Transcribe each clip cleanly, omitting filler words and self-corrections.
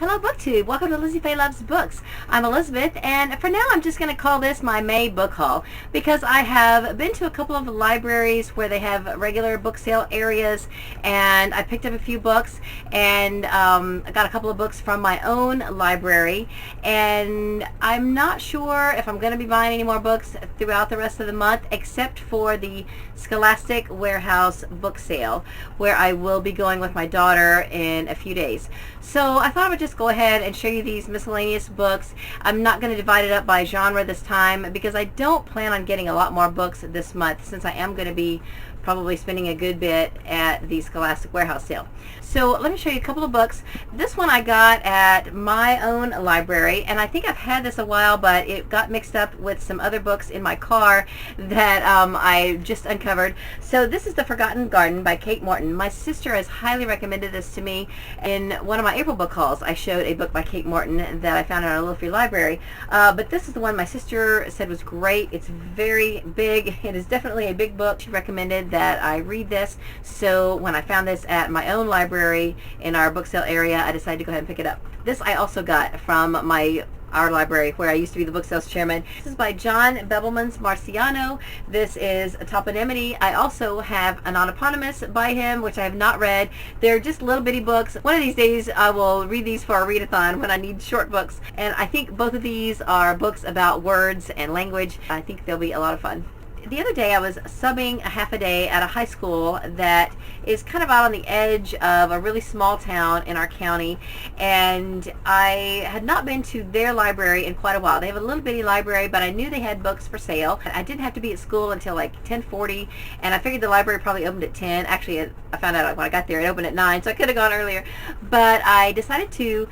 Hello BookTube, welcome to Lizzie Faye Loves Books. I'm Elizabeth, and for now I'm just going to call this my May book haul because I have been to a couple of libraries where they have regular book sale areas, and I picked up a few books, and I got a couple of books from my own library, and I'm not sure if I'm going to be buying any more books throughout the rest of the month except for the Scholastic Warehouse book sale, where I will be going with my daughter in a few days. So I thought I would just go ahead and show you these miscellaneous books. I'm not going to divide it up by genre this time because I don't plan on getting a lot more books this month, since I am going to be probably spending a good bit at the Scholastic Warehouse sale. So let me show you a couple of books. This one I got at my own library, and I think I've had this a while, but it got mixed up with some other books in my car that I just uncovered. So this is The Forgotten Garden by Kate Morton. My sister has highly recommended this to me. In one of my April book hauls, I showed a book by Kate Morton that I found in our little free library. But this is the one my sister said was great. It's very big. It is definitely a big book. She recommended that I read this. So when I found this at my own library in our book sale area, I decided to go ahead and pick it up. This I also got from our library where I used to be the book sales chairman. This is by John Bevelmans Marciano. This is a toponymity. I also have an eponymous by him, which I have not read. They're just little bitty books. One of these days I will read these for a readathon when I need short books, and I think both of these are books about words and language. I think they'll be a lot of fun. The other day I was subbing a half a day at a high school that is kind of out on the edge of a really small town in our county, and I had not been to their library in quite a while. They have a little bitty library, but I knew they had books for sale. I didn't have to be at school until like 10:40, and I figured the library probably opened at 10. Actually, I found out when I got there it opened at 9, so I could have gone earlier. But I decided to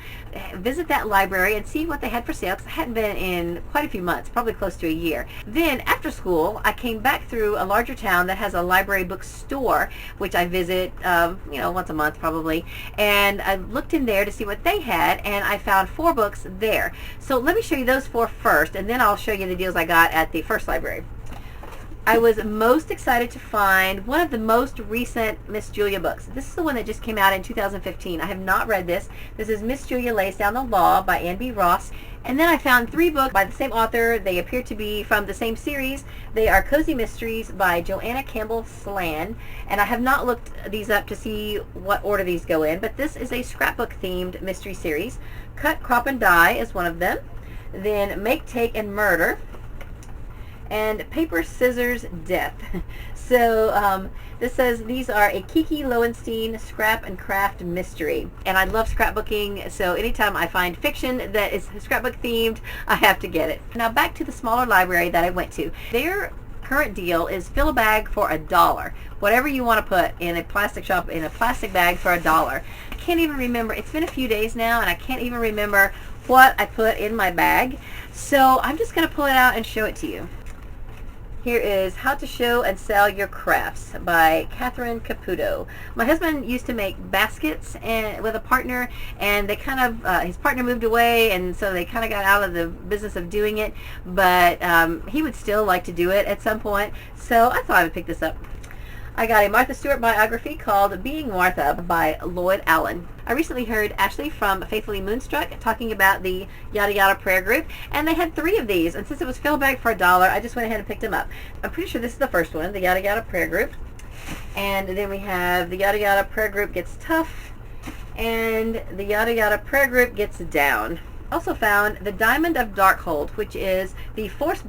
visit that library and see what they had for sale, because I hadn't been in quite a few months, probably close to a year. Then after school I came back through a larger town that has a library bookstore, which I visit once a month probably, and I looked in there to see what they had, and I found 4 books there. So let me show you those 4 first, and then I'll show you the deals I got at the first library. I was most excited to find one of the most recent Miss Julia books. This is the one that just came out in 2015. I have not read this. This is Miss Julia Lays Down the Law by Anne B. Ross. And then I found 3 books by the same author. They appear to be from the same series. They are Cozy Mysteries by Joanna Campbell Slan. And I have not looked these up to see what order these go in, but this is a scrapbook themed mystery series. Cut, Crop, and Die is one of them. Then Make, Take, and Murder, and Paper, Scissors, Death. So this says these are a Kiki Lowenstein scrap and craft mystery, and I love scrapbooking, so anytime I find fiction that is scrapbook themed, I have to get it. Now back to the smaller library that I went to. Their current deal is fill a bag for $1. Whatever you want to put in a plastic shop in a plastic bag for $1. I can't even remember. It's been a few days now, and I can't even remember what I put in my bag. So I'm just going to pull it out and show it to you. Here is How to Show and Sell Your Crafts by Catherine Caputo. My husband used to make baskets with a partner, and they kind of, his partner moved away, and so they kind of got out of the business of doing it, but he would still like to do it at some point, so I thought I would pick this up. I got a Martha Stewart biography called Being Martha by Lloyd Allen. I recently heard Ashley from Faithfully Moonstruck talking about the Yada Yada prayer group, and they had 3 of these, and since it was fill a bag for $1, I just went ahead and picked them up. I'm pretty sure this is the first one, the Yada Yada prayer group. And then we have the Yada Yada prayer group gets tough, and the Yada Yada prayer group gets down. Also found The Diamond of Darkhold, which is the fourth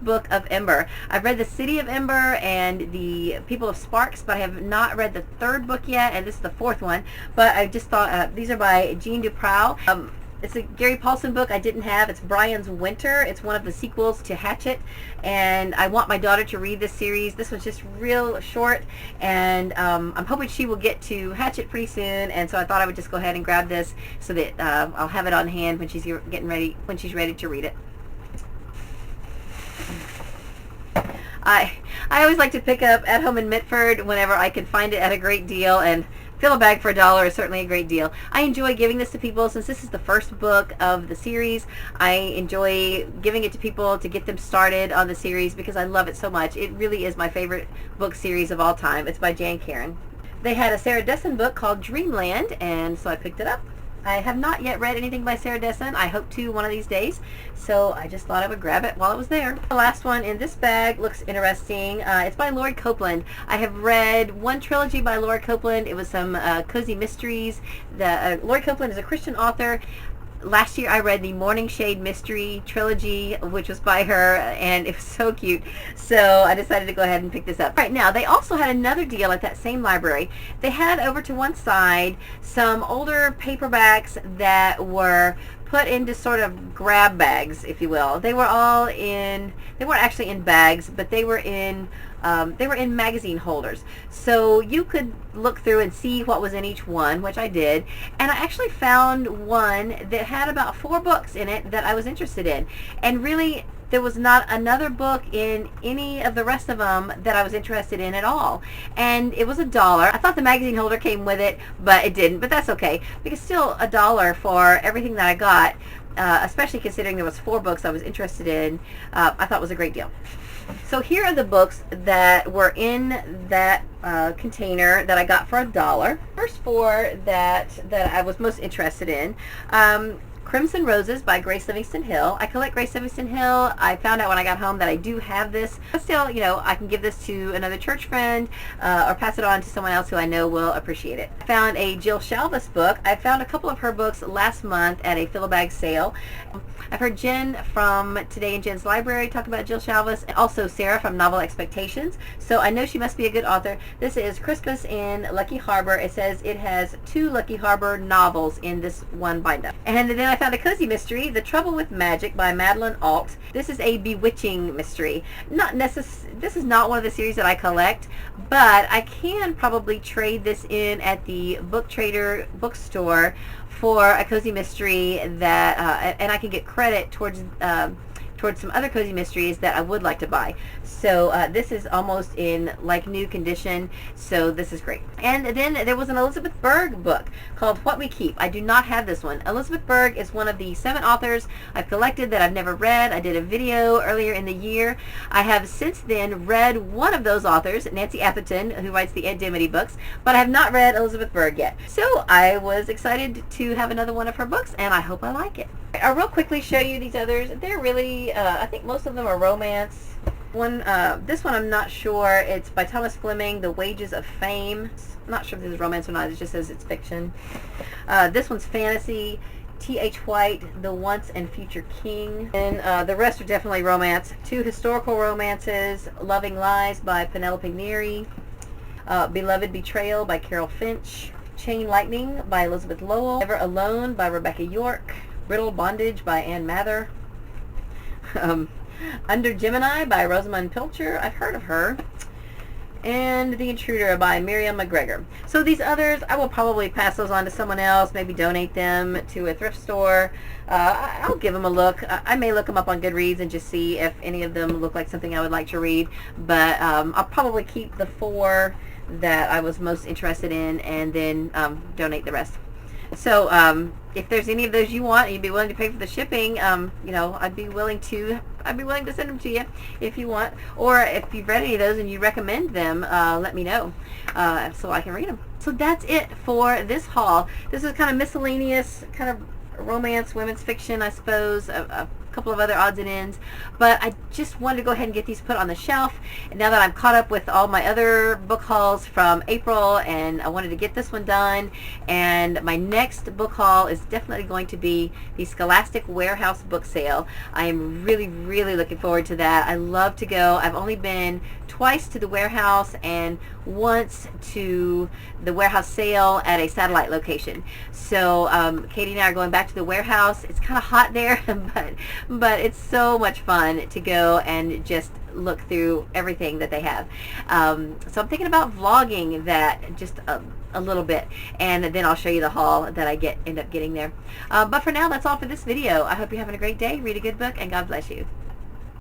book of Ember. I've read The City of Ember and The People of Sparks, but I have not read the 3rd book yet, and this is the 4th one. But I just thought, these are by Jean Duprow. It's a Gary Paulson book I didn't have. It's Brian's Winter. It's one of the sequels to Hatchet, and I want my daughter to read this series. This was just real short, and I'm hoping she will get to Hatchet pretty soon, and so I thought I would just go ahead and grab this so that I'll have it on hand when she's ready to read it. I always like to pick up At Home in Mitford whenever I can find it at a great deal, and fill a bag for $1 is certainly a great deal. I enjoy giving this to people since this is the first book of the series. I enjoy giving it to people to get them started on the series because I love it so much. It really is my favorite book series of all time. It's by Jan Karon. They had a Sarah Dessen book called Dreamland, and so I picked it up. I have not yet read anything by Sarah Dessen. I hope to one of these days, so I just thought I would grab it while it was there. The last one in this bag looks interesting. It's by Laurie Copeland. I have read one trilogy by Laurie Copeland. It was some cozy mysteries. Laurie Copeland is a Christian author. Last year I read the Morning Shade Mystery Trilogy, which was by her, and it was so cute. So I decided to go ahead and pick this up. Right now, they also had another deal at that same library. They had over to one side some older paperbacks that were put into sort of grab bags, if you will. They were all in, they weren't actually in bags, but they were in magazine holders. So you could look through and see what was in each one, which I did. And I actually found one that had about 4 books in it that I was interested in. And really, there was not another book in any of the rest of them that I was interested in at all. And it was $1. I thought the magazine holder came with it, but it didn't. But that's okay, because still $1 for everything that I got, especially considering there was 4 books I was interested in, I thought was a great deal. So here are the books that were in that container that I got for $1. First 4 that I was most interested in. Crimson Roses by Grace Livingston Hill. I collect Grace Livingston Hill. I found out when I got home that I do have this. But still, you know, I can give this to another church friend or pass it on to someone else who I know will appreciate it. I found a Jill Shalvis book. I found a couple of her books last month at a fill-a-bag sale. I've heard Jen from Today in Jen's Library talk about Jill Shalvis, and also Sarah from Novel Expectations, so I know she must be a good author. This is Christmas in Lucky Harbor. It says it has 2 Lucky Harbor novels in this one binder. And then I found a cozy mystery, The Trouble with Magic by Madeline Alt. This is a bewitching mystery. This is not one of the series that I collect, but I can probably trade this in at the Book Trader bookstore for a cozy mystery that, and I can get credit towards some other cozy mysteries that I would like to buy. So this is almost in like new condition, so this is great. And then there was an Elizabeth Berg book called What We Keep. I do not have this one. Elizabeth Berg is one of the 7 authors I've collected that I've never read. I did a video earlier in the year. I have since then read one of those authors, Nancy Atherton, who writes the Ed Dimity books, but I have not read Elizabeth Berg yet. So I was excited to have another one of her books, and I hope I like it. I'll real quickly show you these others. They're really, I think most of them are romance. This one I'm not sure. It's by Thomas Fleming, The Wages of Fame. I'm not sure if this is romance or not. It just says it's fiction. This one's fantasy. T.H. White, The Once and Future King. And the rest are definitely romance. 2 historical romances, Loving Lies by Penelope Neary, Beloved Betrayal by Carol Finch, Chain Lightning by Elizabeth Lowell, Never Alone by Rebecca York, Brittle Bondage by Ann Mather, Under Gemini by Rosamund Pilcher. I've heard of her. And The Intruder by Miriam McGregor. So these others, I will probably pass those on to someone else, maybe donate them to a thrift store. I'll give them a look. I may look them up on Goodreads and just see if any of them look like something I would like to read. But I'll probably keep the 4 that I was most interested in and then donate the rest. So if there's any of those you want and you'd be willing to pay for the shipping, you know, I'd be willing to send them to you if you want. Or if you've read any of those and you recommend them, let me know so I can read them. So that's it for this haul. This is kind of miscellaneous, kind of romance, women's fiction, I suppose, a couple of other odds and ends, but I just wanted to go ahead and get these put on the shelf. And now that I'm caught up with all my other book hauls from April, and I wanted to get this one done, and my next book haul is definitely going to be the Scholastic Warehouse book sale. I am really, really looking forward to that. I love to go. I've only been twice to the warehouse and once to the warehouse sale at a satellite location. So Katie and I are going back to the warehouse. It's kind of hot there, but it's so much fun to go and just look through everything that they have. So I'm thinking about vlogging that just a little bit, and then I'll show you the haul that I end up getting there. But for now, that's all for this video. I hope you're having a great day. Read a good book, and God bless you.